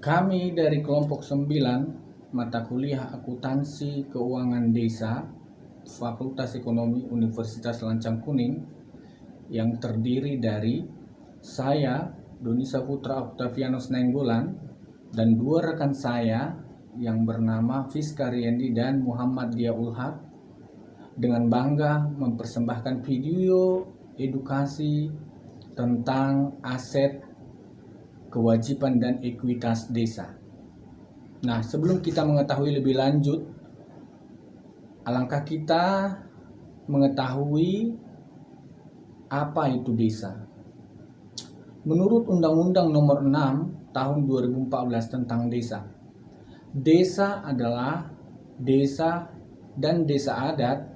Kami dari kelompok 9 mata kuliah akuntansi keuangan desa Fakultas Ekonomi Universitas Lancang Kuning yang terdiri dari saya, Doni Saputra Octavianus Nainggolan, dan dua rekan saya yang bernama Fiska Riendi dan Muhammad Dia Ulhaq, dengan bangga mempersembahkan video edukasi tentang aset, kewajiban, dan ekuitas desa. Nah, sebelum kita mengetahui lebih lanjut, alangkah kita mengetahui apa itu desa. Menurut Undang-Undang Nomor 6 Tahun 2014 tentang desa, desa adalah desa dan desa adat,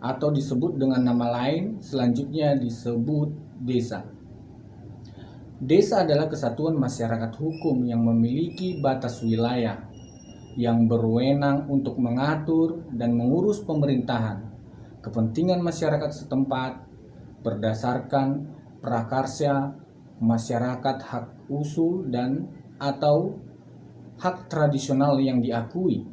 atau disebut dengan nama lain selanjutnya disebut desa. Desa adalah kesatuan masyarakat hukum yang memiliki batas wilayah, yang berwenang untuk mengatur dan mengurus pemerintahan, kepentingan masyarakat setempat berdasarkan prakarya masyarakat, hak usul dan atau hak tradisional yang diakui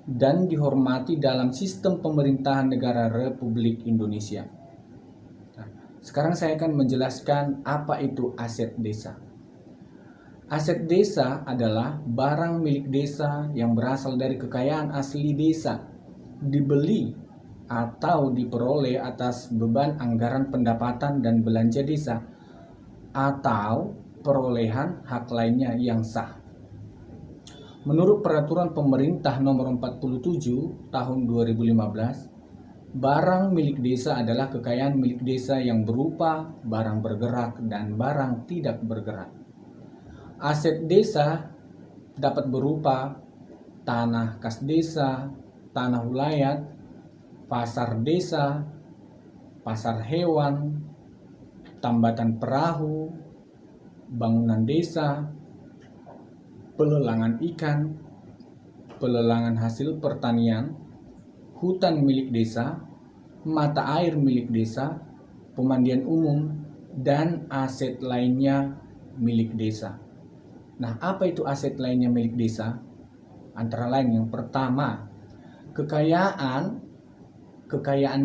dan dihormati dalam sistem pemerintahan negara Republik Indonesia. Sekarang saya akan menjelaskan apa itu aset desa. Aset desa adalah barang milik desa yang berasal dari kekayaan asli desa, dibeli atau diperoleh atas beban anggaran pendapatan dan belanja desa, atau perolehan hak lainnya yang sah. Menurut Peraturan Pemerintah Nomor 47 Tahun 2015, barang milik desa adalah kekayaan milik desa yang berupa barang bergerak dan barang tidak bergerak. Aset desa dapat berupa tanah kas desa, tanah ulayat, pasar desa, pasar hewan, tambatan perahu, bangunan desa, pelelangan ikan, pelelangan hasil pertanian, hutan milik desa, mata air milik desa, pemandian umum, dan aset lainnya milik desa. Nah, apa itu aset lainnya milik desa? Antara lain yang pertama, kekayaan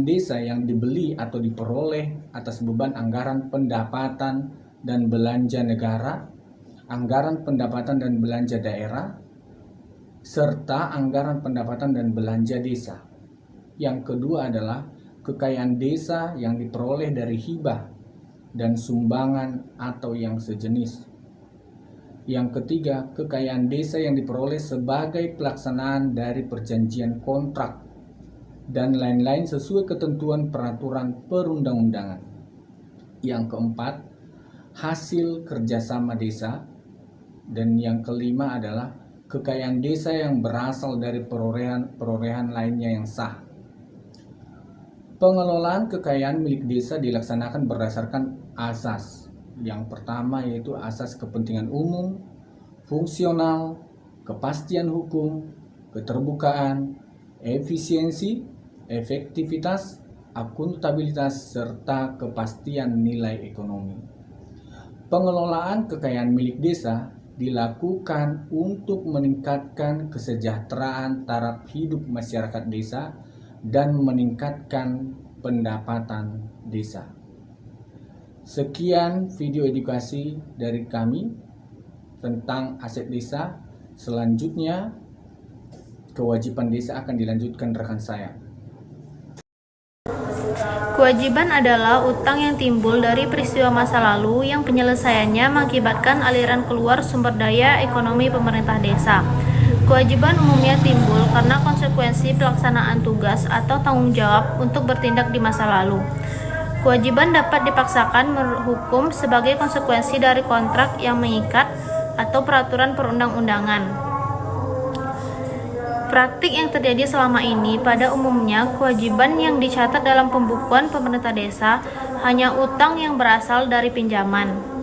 desa yang dibeli atau diperoleh atas beban anggaran pendapatan dan belanja negara, anggaran pendapatan dan belanja daerah, serta anggaran pendapatan dan belanja desa. Yang kedua adalah kekayaan desa yang diperoleh dari hibah dan sumbangan atau yang sejenis. Yang ketiga, kekayaan desa yang diperoleh sebagai pelaksanaan dari perjanjian kontrak dan lain-lain sesuai ketentuan peraturan perundang-undangan. Yang keempat, hasil kerjasama desa. Dan yang kelima adalah kekayaan desa yang berasal dari perolehan lainnya yang sah. Pengelolaan kekayaan milik desa dilaksanakan berdasarkan asas. Yang pertama yaitu asas kepentingan umum, fungsional, kepastian hukum, keterbukaan, efisiensi, efektivitas, akuntabilitas, serta kepastian nilai ekonomi. Pengelolaan kekayaan milik desa dilakukan untuk meningkatkan kesejahteraan taraf hidup masyarakat desa dan meningkatkan pendapatan desa. Sekian video edukasi dari kami tentang aset desa. Selanjutnya, kewajiban desa akan dilanjutkan rekan saya. Kewajiban adalah utang yang timbul dari peristiwa masa lalu yang penyelesaiannya mengakibatkan aliran keluar sumber daya ekonomi pemerintah desa. Kewajiban umumnya timbul karena konsekuensi pelaksanaan tugas atau tanggung jawab untuk bertindak di masa lalu. Kewajiban dapat dipaksakan hukum sebagai konsekuensi dari kontrak yang mengikat atau peraturan perundang-undangan. Praktik yang terjadi selama ini pada umumnya kewajiban yang dicatat dalam pembukuan pemerintah desa hanya utang yang berasal dari pinjaman.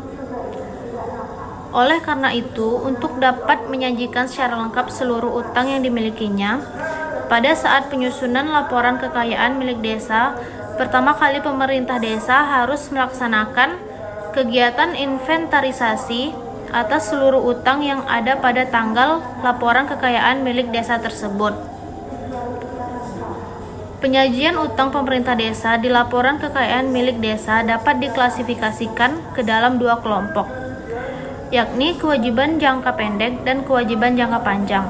Oleh karena itu, untuk dapat menyajikan secara lengkap seluruh utang yang dimilikinya, pada saat penyusunan laporan kekayaan milik desa, pertama kali pemerintah desa harus melaksanakan kegiatan inventarisasi atas seluruh utang yang ada pada tanggal laporan kekayaan milik desa tersebut. Penyajian utang pemerintah desa di laporan kekayaan milik desa dapat diklasifikasikan ke dalam dua kelompok, yakni kewajiban jangka pendek dan kewajiban jangka panjang.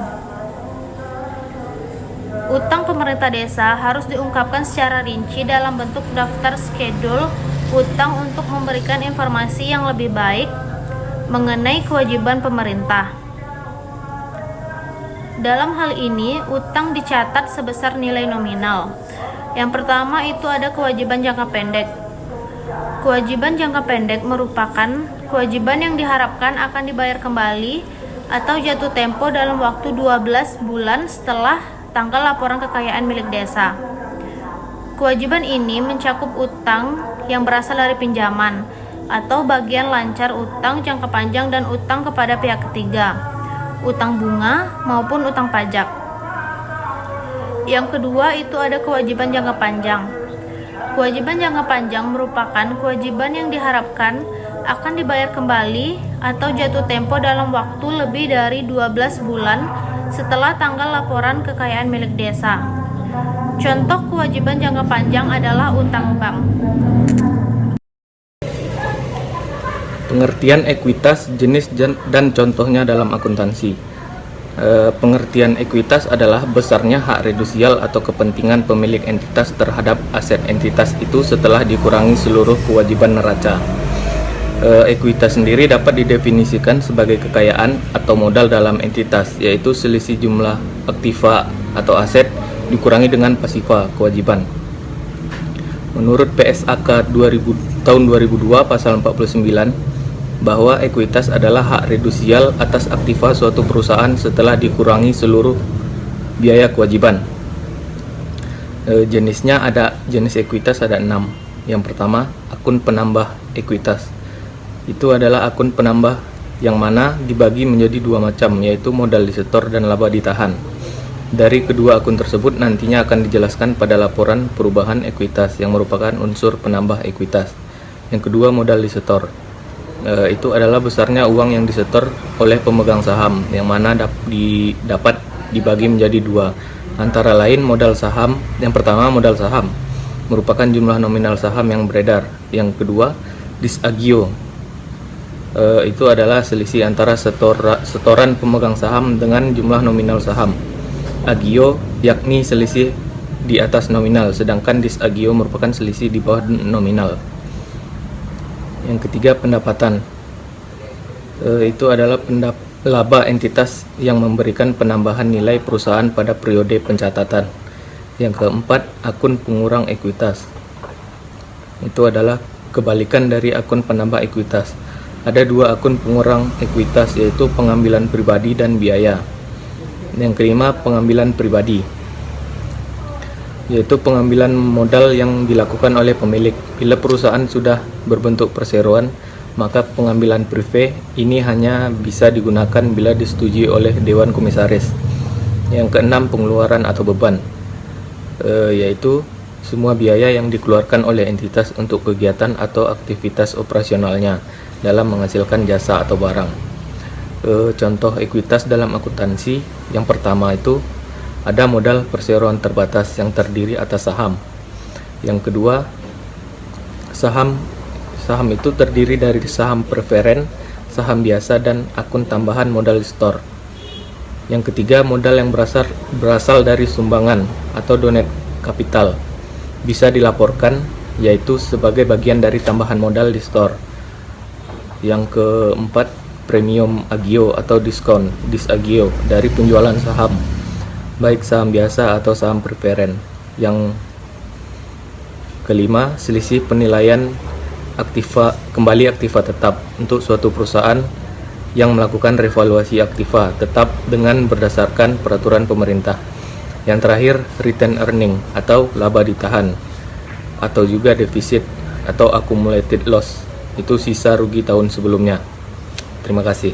Utang pemerintah desa harus diungkapkan secara rinci dalam bentuk daftar skedul utang untuk memberikan informasi yang lebih baik mengenai kewajiban pemerintah. Dalam hal ini, utang dicatat sebesar nilai nominal. Yang pertama itu ada kewajiban jangka pendek. Kewajiban jangka pendek merupakan kewajiban yang diharapkan akan dibayar kembali atau jatuh tempo dalam waktu 12 bulan setelah tanggal laporan kekayaan milik desa. Kewajiban ini mencakup utang yang berasal dari pinjaman atau bagian lancar utang jangka panjang dan utang kepada pihak ketiga, utang bunga maupun utang pajak. Yang kedua itu ada kewajiban jangka panjang. Kewajiban jangka panjang merupakan kewajiban yang diharapkan akan dibayar kembali atau jatuh tempo dalam waktu lebih dari 12 bulan setelah tanggal laporan kekayaan milik desa. Contoh kewajiban jangka panjang adalah utang bank. Pengertian ekuitas, jenis dan contohnya dalam akuntansi. Pengertian ekuitas adalah besarnya hak redusial atau kepentingan pemilik entitas terhadap aset entitas itu setelah dikurangi seluruh kewajiban neraca. Ekuitas sendiri dapat didefinisikan sebagai kekayaan atau modal dalam entitas, yaitu selisih jumlah aktiva atau aset dikurangi dengan pasifa kewajiban. Menurut PSAK tahun 2002 pasal 49 bahwa ekuitas adalah hak redusial atas aktiva suatu perusahaan setelah dikurangi seluruh biaya kewajiban. Jenisnya ada jenis ekuitas ada 6. Yang pertama, akun penambah ekuitas. Itu adalah akun penambah yang mana dibagi menjadi dua macam, yaitu modal disetor dan laba ditahan. Dari kedua akun tersebut nantinya akan dijelaskan pada laporan perubahan ekuitas yang merupakan unsur penambah ekuitas. Yang kedua, modal disetor. Itu adalah besarnya uang yang disetor oleh pemegang saham, yang mana dapat dibagi menjadi dua, antara lain modal saham. Yang pertama, modal saham merupakan jumlah nominal saham yang beredar. Yang kedua, disagio. Itu adalah selisih antara setoran pemegang saham dengan jumlah nominal saham. Agio yakni selisih di atas nominal, sedangkan disagio merupakan selisih di bawah nominal. Yang ketiga, pendapatan. Itu adalah laba entitas yang memberikan penambahan nilai perusahaan pada periode pencatatan. Yang keempat, akun pengurang ekuitas. Itu adalah kebalikan dari akun penambah ekuitas. Ada dua akun pengurang ekuitas, yaitu pengambilan pribadi dan biaya. Yang kelima, pengambilan pribadi, yaitu pengambilan modal yang dilakukan oleh pemilik. Bila perusahaan sudah berbentuk perseroan, maka pengambilan privé ini hanya bisa digunakan bila disetujui oleh Dewan Komisaris. Yang keenam, pengeluaran atau beban, yaitu semua biaya yang dikeluarkan oleh entitas untuk kegiatan atau aktivitas operasionalnya dalam menghasilkan jasa atau barang. Contoh ekuitas dalam akuntansi, yang pertama itu ada modal perseroan terbatas yang terdiri atas saham. Yang kedua, saham itu terdiri dari saham preferen, saham biasa, dan akun tambahan modal store. Yang ketiga, modal yang berasal dari sumbangan atau donate capital bisa dilaporkan, yaitu sebagai bagian dari tambahan modal di store. Yang keempat, premium agio atau diskon disagio dari penjualan saham, baik saham biasa atau saham preferen. Yang kelima, selisih penilaian kembali aktiva tetap untuk suatu perusahaan yang melakukan revaluasi aktiva tetap dengan berdasarkan peraturan pemerintah. Yang terakhir, return earning atau laba ditahan, atau juga defisit atau accumulated loss, itu sisa rugi tahun sebelumnya. Terima kasih.